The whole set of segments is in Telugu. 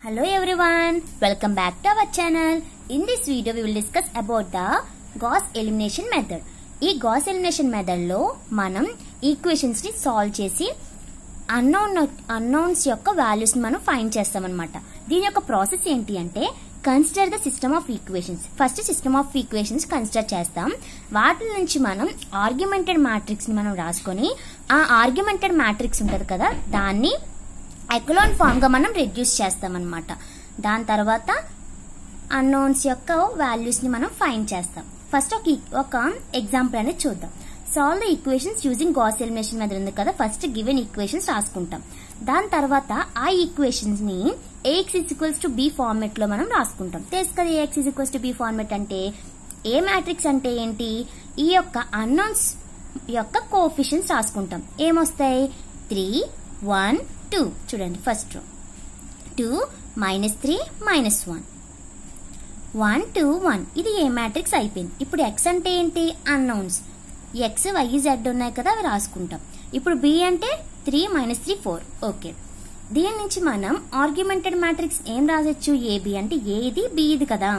Hello everyone, welcome back to our channel. In this video we will discuss about the Gauss elimination method. ఈ Gauss elimination method లో మనం ఈక్వేషన్స్ ని సాల్వ్ చేసి అన్నోన్స్ యొక్క వాల్యూస్ ని మనం ఫైండ్ చేస్తాం అన్నమాట. దీని యొక్క ప్రాసెస్ ఏంటి అంటే consider the system of equations. First system of equations consider చేస్తాం. వాటి నుంచి మనం ఆర్గ్యుమెంటెడ్ మ్యాట్రిక్స్ ని మనం రాసుకొని ఆ ఆర్గ్యుమెంటెడ్ మ్యాట్రిక్స్ ఉంటది కదా దాన్ని ఎకలాన్ ఫామ్ గా మనం రెడ్యూస్ చేస్తాం అన్నమాట. దాని తర్వాత అన్నోన్స్ యొక్క వాల్యూస్ ని మనం ఫైండ్ చేస్తాం. ఫస్ట్ ఒక ఎగ్జాంపుల్ అనేది చూద్దాం. Solve the equations using Gauss elimination method ఉంది కదా. ఫస్ట్ గివెన్ ఈక్వేషన్స్ రాసుకుంటాం. దాని తర్వాత ఆ ఈక్వేషన్స్ ని ax = b ఫార్మాట్ లో మనం రాసుకుంటాం. తెలుసు కదా ax = b ఫార్మాట్ అంటే ఏ మ్యాట్రిక్స్ అంటే ఏంటి, ఈ యొక్క అన్నోన్స్ యొక్క కోఎఫిషియెంట్స్ రాసుకుంటాం. ఏమొస్తాయి 3 1 2. చూడండి ఫస్ట్ రో 2 -3 -1 1 2 1. ఇది ఏ మ్యాట్రిక్స్ అయిపోయింది. ఇప్పుడు x అంటే ఏంటి అన్నోన్స్, x y z ఉన్నాయి కదా అవి రాసుకుంటాం. ఇప్పుడు b అంటే 3 -3 4. ఓకే, దీని నుంచి మనం ఆర్గ్యుమెంటెడ్ మ్యాట్రిక్స్ ఏం రాసొచ్చు, ab అంటే a ఇది b ఇది కదా.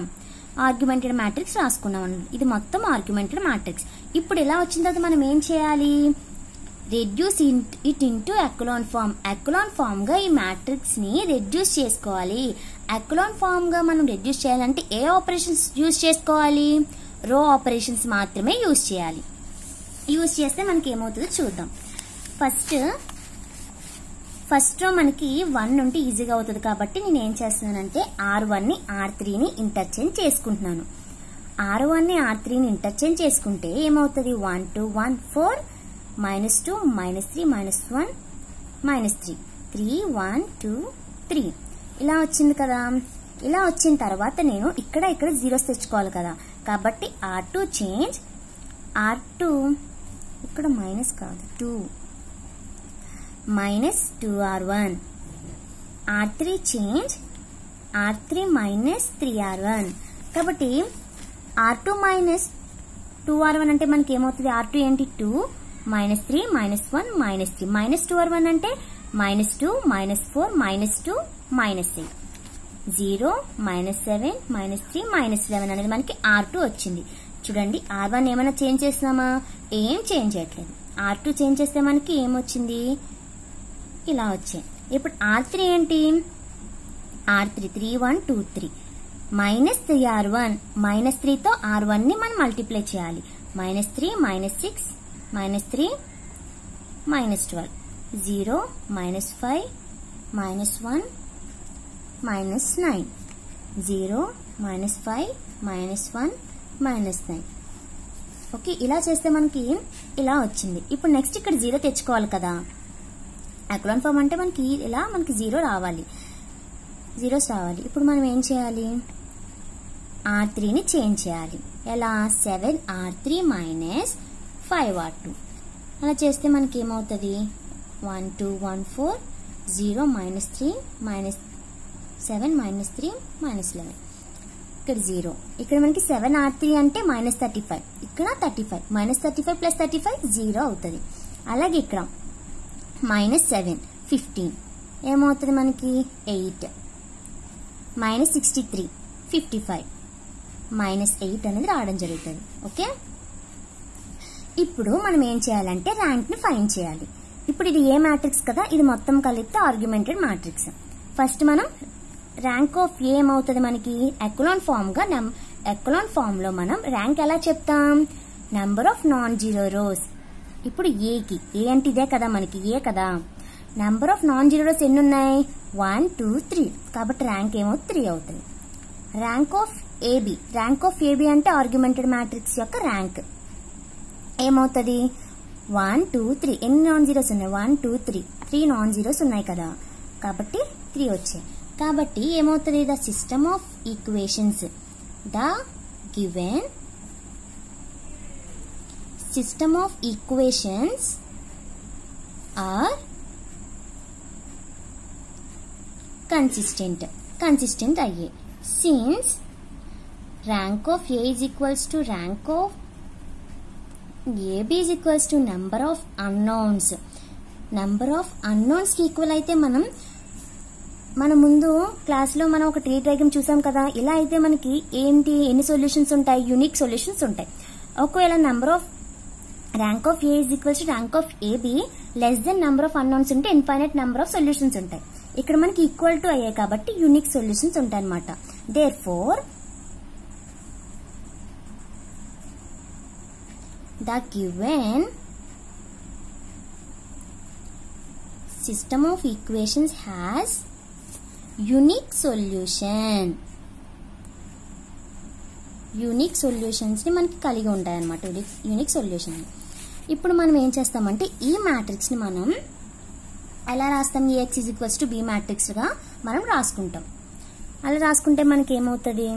ఆర్గ్యుమెంటెడ్ మ్యాట్రిక్స్ రాసుకున్నాం అన్నమాట. ఇది మొత్తం ఆర్గ్యుమెంటెడ్ మ్యాట్రిక్స్. ఇప్పుడు ఇలా వచ్చిన తర్వాత మనం ఏం చేయాలి, reduce it into echelon form. Echelon form గా ఈ మ్యాట్రిక్స్ ని రెడ్యూస్ చేసుకోవాలి. ఎకలాన్ ఫామ్ గా మనం రెడ్యూస్ చేయాలంటే ఏ ఆపరేషన్స్ యూజ్ చేసుకోవాలి, రో ఆపరేషన్స్ మాత్రమే యూజ్ చేయాలి. యూజ్ చేస్తే మనకి ఏమవుతుందో చూద్దాం. ఫస్ట్ రో మనకి 1 ఉంటే ఈజీగా అవుతుంది కాబట్టి నేను ఏం చేస్తున్నానంటే r1 ని r3 ని ఇంటర్చేంజ్ చేసుకుంటున్నాను. r1 ని r3 ని ఇంటర్చేంజ్ చేసుకుంటే ఏమవుతుంది 1 2 1 4 -2 -3 -1 -3 3 1 2 3 ఇలా వచ్చింది కదా. ఇలా వచ్చిన తర్వాత నేను ఇక్కడ జీరోస్ తెచ్చుకోవాలి కదా. కాబట్టి r2 చేంజ్ r2 ఇక్కడ మైనస్ కాదు 2 -2r1 r3 change r3 -3r1. కాబట్టి r2 -2r1 అంటే మనకి ఏమవుతుంది, r2 ఏంటి 2 -3 -1 -3 -2r1 అంటే -2 -4 -2 -8 0 -7 -3 -11 అనేది మనకి r2 వచ్చింది. చూడండి r1 ఏమైనా చేంజ్ చేస్తున్నామా, ఏం చేంజ్ చేయట్లేదు. r2 చేంజ్ చేస్తే మనకి ఏమొచ్చింది, ఇలా వచ్చాయి. ఇప్పుడు r3 ఏంటి, r3 3 1 2 3 -3r1 -3 తో r1 ని మనం మల్టిప్లై చేయాలి. -3 -6 -3 -12 0 -5 -1 -9 0 -5 -1 -9. ఓకే, ఇలా చేస్తే మనకి ఇలా వచ్చింది. ఇప్పుడు నెక్స్ట్ ఇక్కడ 0 తెచ్చుకోవాలి కదా. ఎకలాన్ ఫామ్ అంటే మనకి ఇలా మనకి 0 రావాలి, జీరోస్ రావాలి. ఇప్పుడు మనం ఏం చేయాలి, r3 ని చేంజ్ చేయాలి. ఎలా 7r3 -5r2. అలా చేస్తే మనకి ఏమవుతుంది 1 2 1 4 0 -3 -7 -3 -11. ఇక్కడ 0. ఇక్కడ మనకి 7r3 అంటే -35. ఇక్కడ 35 -35 + 35 0 అవుతుంది. అలాగే ఇక్కడ -7 15 ఏమవుతుంది మనకి 8 -63 55 -8 అనేది రావడం జరుగుతుంది. ఓకే, ఇప్పుడు మనం ఏం చేయాలంటే ర్యాంక్ ని ఫైండ్ చేయాలి. ఇప్పుడు ఇది ఏ మ్యాట్రిక్స్ కదా, ఇది మొత్తం కలిపితే ఆర్గ్యుమెంటెడ్ మ్యాట్రిక్స్. ఫస్ట్ మనం ర్యాంక్ ఆఫ్ ఏ ఏమవుతుంది మనకి ఎకలాన్ ఫామ్ గా. ఎకలాన్ ఫామ్ లో మనం ర్యాంక్ ఎలా చెప్తాం, number of non zero rose. ఇప్పుడు ఏకి ఏ అంటే ఇదే కదా మనకి ఏ కదా. Number of non zero rose ఎన్ని ఉన్నాయి 1 2 3. కాబట్టి ర్యాంక్ ఏమవుతుంది 3 అవుతుంది. Rank of AB, rank of AB అంటే ఆర్గ్యుమెంటెడ్ మ్యాట్రిక్స్ యొక్క ర్యాంక్ ఏమవుతుంది 1 2 3. ఎన్ని నాన్ జీరోస్ ఉన్నాయి 1 2 3 నాన్ జీరోస్ ఉన్నాయి కదా, కాబట్టి 3 వచ్చాయి. కాబట్టి ఏమవుతుంది, the system of equations, the given system of equations are consistent అయ్యే. Since rank of A is equals to rank of AB is equals to number of unknowns. Number of unknowns కి ఈక్వల్ అయితే మనం మన ముందు క్లాస్లో మనం ఒక ట్రీ డయాగ్రమ్ చూసాం కదా. ఇలా అయితే మనకి ఏంటి, ఎన్ని సొల్యూషన్స్ ఉంటాయి, యూనిక్ సొల్యూషన్స్ ఉంటాయి. ఒకవేళ rank of A is equals to rank of AB less then number of unknowns ఉంటే ఇన్ఫైనైట్ నెంబర్ ఆఫ్ సొల్యూషన్స్ ఉంటాయి. ఇక్కడ మనకి ఈక్వల్ టు అయ్యాయి కాబట్టి యూనిక్ సొల్యూషన్స్ ఉంటాయి అనమాట. Therefore the given system of equations has unique solution. Unique solutions ని మనకి కలిగి ఉంటాయి అన్నమాట. Unique solution. ఇప్పుడు మనం ఏం చేస్తామంటే ఈ మ్యాట్రిక్స్ ని మనం ఎలా రాస్తాం, AX is equals to B matrix గా మనం రాసుకుంటాం. అలా రాసుకుంటే మనకి ఏమవుతుంది,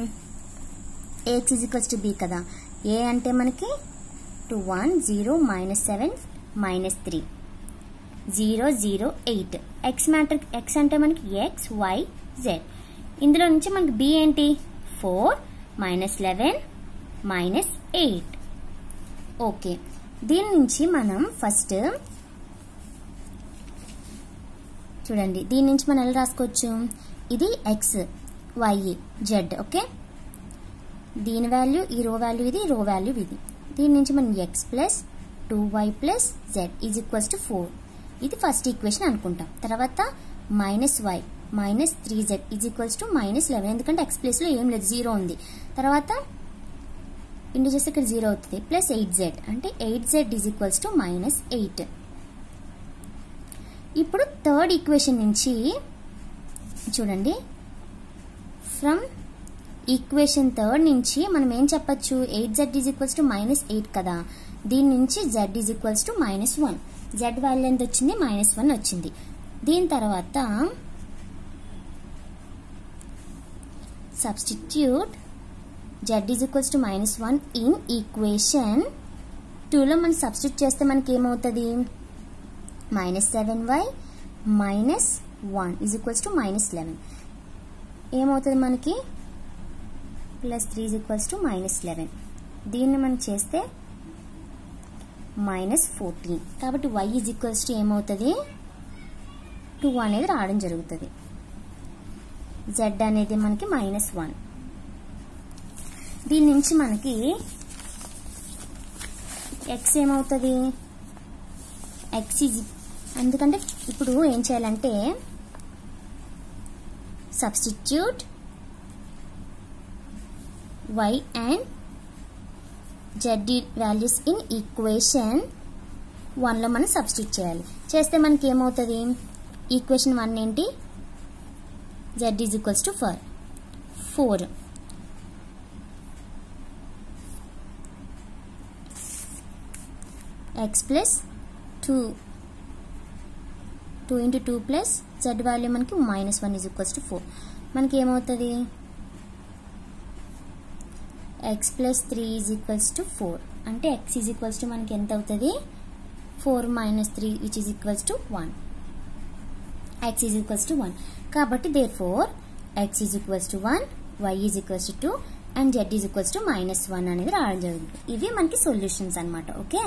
AX is equals to B కదా. ఏ అంటే మనకి 2 1 0 -7 -3 0 0 8. ఎక్స్ మ్యాట్రిక్స్ ఎక్స్ అంటే మనకి ఎక్స్ వై జెడ్. ఇందులో నుంచి మనకి బి ఏంటి 4 -11 -8. ఓకే, దీని నుంచి మనం ఫస్ట్ చూడండి, దీని నుంచి మనం ఎలా రాసుకోవచ్చు, ఇది ఎక్స్ వై జెడ్. ఓకే, దీని వాల్యూ ఈ రో వాల్యూ ఇది, రో వాల్యూ ఇది. దీని నుంచి మనం X plus 2y plus Z is equals to 4. ఇది ఫస్ట్ ఈక్వేషన్ అనుకుంటాం. తర్వాత -y -3z is equals to -11, ఎందుకంటే ఎక్స్ ప్లేస్ లో ఏం లేదు, 0 ఉంది. తర్వాత ఇంటూ చేస్తే ఇక్కడ 0 అవుతుంది. ప్లస్ 8z అంటే 8z ఈజ్ ఈక్వల్స్ టు -8. ఇప్పుడు థర్డ్ ఈక్వేషన్ నుంచి చూడండి, ఫ్రమ్ ఈక్వేషన్ థర్డ్ నుంచి మనం ఏం చెప్పచ్చు, 8z ఈజ్ ఈక్వల్స్ టు -8 కదా. దీని నుంచి z is equals to -1. z value ఎంత వచ్చింది, -1 వచ్చింది. దీని తర్వాత substitute z is equals to -1 in equation 2 లో మనం సబ్స్టిట్యూట్ చేస్తే మనకి ఏమవుతుంది, -7y -1 ఈజ్ ఈక్వల్స్ టు -11. ఏమవుతుంది మనకి +3 ఈజ్ ఈక్వల్స్ టు -11. దీన్ని మనం చేస్తే -14. కాబట్టి y ఈజ్ ఈక్వల్స్ టు ఏమవుతుంది 2 అనేది రావడం జరుగుతుంది. z అనేది మనకి -1. దీని నుంచి మనకి x ఏమవుతుంది, x ఈజ్ ఎందుకంటే ఇప్పుడు ఏం చేయాలంటే substitute y and z values in equation 1 లో మనం సబ్స్టిట్యూట్ చేయాలి. చేస్తే మనకి ఏమవుతుంది, ఈక్వేషన్ 1 ఏంటి, z is equals to 4 x plus 2 into 2 plus z value మనకి -1 ఈజ్ ఈక్వల్స్ టు 4. మనకి ఏమవుతుంది, x plus 3 is equals to 4. అంటే x ఈజ్ ఈక్వల్స్ టు మనకి ఎంత అవుతుంది, 4 - 3 which is equals to 1. x is equals to 1. కాబట్టి therefore x is equals to 1, y is equals to 2 and z is equals to -1 అనేది రావడం జరుగుతుంది. ఇవి మనకి సొల్యూషన్స్ అన్నమాట. ఓకే,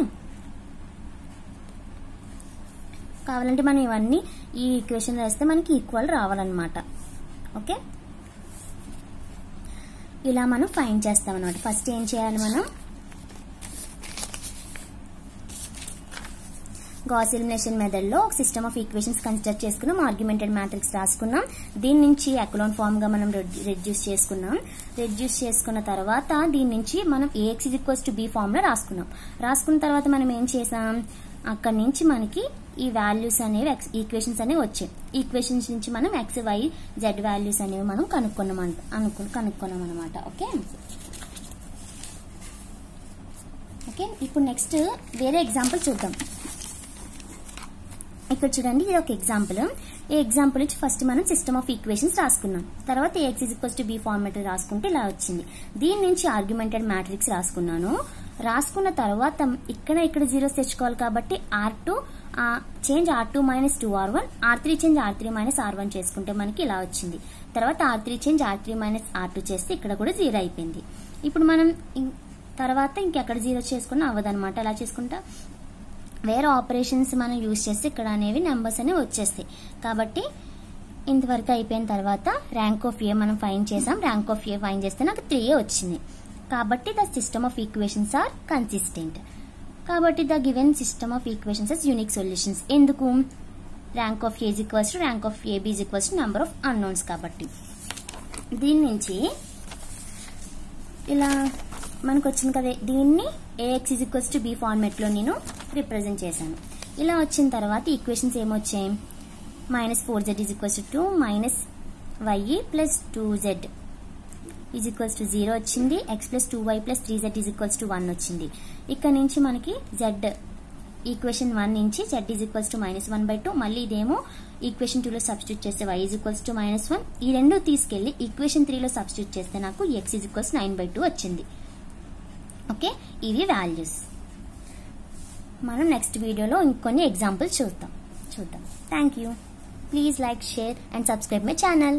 కావాలంటే మనం ఇవన్నీ ఈ ఈక్వేషన్ వేస్తే మనకి ఈక్వల్ రావాలన్నమాట. ఓకే, ఇలా మనం ఫైండ్ చేస్తాం అన్నమాట. ఫస్ట్ ఏం చేయాలి, మనం గాస్ ఎలిమినేషన్ మెథడ్ లో ఒక సిస్టమ్ ఆఫ్ ఈక్వేషన్స్ కన్సిడర్ చేసుకున్నాం, ఆర్గ్యుమెంటెడ్ మ్యాట్రిక్స్ రాసుకున్నాం. దీని నుంచి ఎకలాన్ ఫామ్ గా మనం రెడ్యూస్ చేసుకున్నాం. రెడ్యూస్ చేసుకున్న తర్వాత దీని నుంచి మనం AX is equals to B form లో రాసుకున్నాం. రాసుకున్న తర్వాత మనం ఏం చేసాం, అక్కడి నుంచి మనకి ఈ వాల్యూస్ అనేవి ఈక్వేషన్స్ అనేవి వచ్చాయి. ఈక్వేషన్స్ నుంచి మనం ఎక్స్ వై జెడ్ వాల్యూస్ అనేవి మనం కనుక్కున్నాం అనమాట. ఓకే, ఇప్పుడు నెక్స్ట్ వేరే ఎగ్జాంపుల్ చూద్దాం. ఇక్కడ చూడండి, ఇది ఒక ఎగ్జాంపుల్. ఈ ఎగ్జాంపుల్ నుంచి ఫస్ట్ మనం సిస్టమ్ ఆఫ్ ఈక్వేషన్స్ రాసుకున్నాం. తర్వాత AX is equals to B format రాసుకుంటే ఇలా వచ్చింది. దీని నుంచి ఆర్గ్యుమెంటెడ్ మ్యాట్రిక్స్ రాసుకున్నాను. రాసుకున్న తర్వాత ఇక్కడ జీరోస్ తెచ్చుకోవాలి కాబట్టి R2 change R2 - 2R1, R3 change R3 - R1 చేసుకుంటే మనకి ఇలా వచ్చింది. తర్వాత R3 చేంజ్ R3 - R2 చేస్తే ఇక్కడ కూడా 0 అయిపోయింది. ఇప్పుడు మనం తర్వాత ఇంకెక్కడ 0 చేసుకున్నా అవ్వదన్నమాట. అలా చేసుకుంటా వేరే ఆపరేషన్స్ మనం యూజ్ చేస్తే ఇక్కడ అనేవి నెంబర్స్ అనేవి వచ్చేస్తాయి. కాబట్టి ఇంతవరకు అయిపోయిన తర్వాత ర్యాంక్ ఆఫ్ ఏ మనం ఫైండ్ చేసాం. ర్యాంక్ ఆఫ్ ఏ ఫైండ్ చేస్తే నాకు 3 వచ్చింది. కాబట్టి the system of equations are consistent. కాబట్టి the given system of equations is unique solutions. ఎందుకు? Rank of A equals to rank of AB equals to number of unknowns. కాబట్టి దీని నుంచి ఇలా మనకు వచ్చింది కదా, దీన్ని A X equals to B format లో నేను రిప్రజెంట్ చేశాను. ఇలా వచ్చిన తర్వాత ఈక్వేషన్స్ ఏమొచ్చాయి? -4z is equals to 2 minus y plus 2z is equals to 0 వచ్చింది. x plus 2y plus 3z is equals to 1 వచ్చింది. ఇక్కడ నుంచి మనకి z ఈక్వేషన్ 1 నుంచి z is equals to -1/2. మళ్ళీ ఇదేమో ఈక్వేషన్ 2 లో సబ్స్టిట్యూట్ చేస్తే y is equals to -1. ఈ రెండు తీసుకెళ్లి ఈక్వేషన్ 3 లో సబ్స్టిట్యూట్ చేస్తే నాకు x is equals to 9/2 వచ్చింది. ఓకే, ఇవి వాల్యూస్. మనం నెక్స్ట్ వీడియోలో ఇంకొన్ని ఎగ్జాంపుల్స్ చూద్దాం. Thank you. Please like, share and subscribe my channel.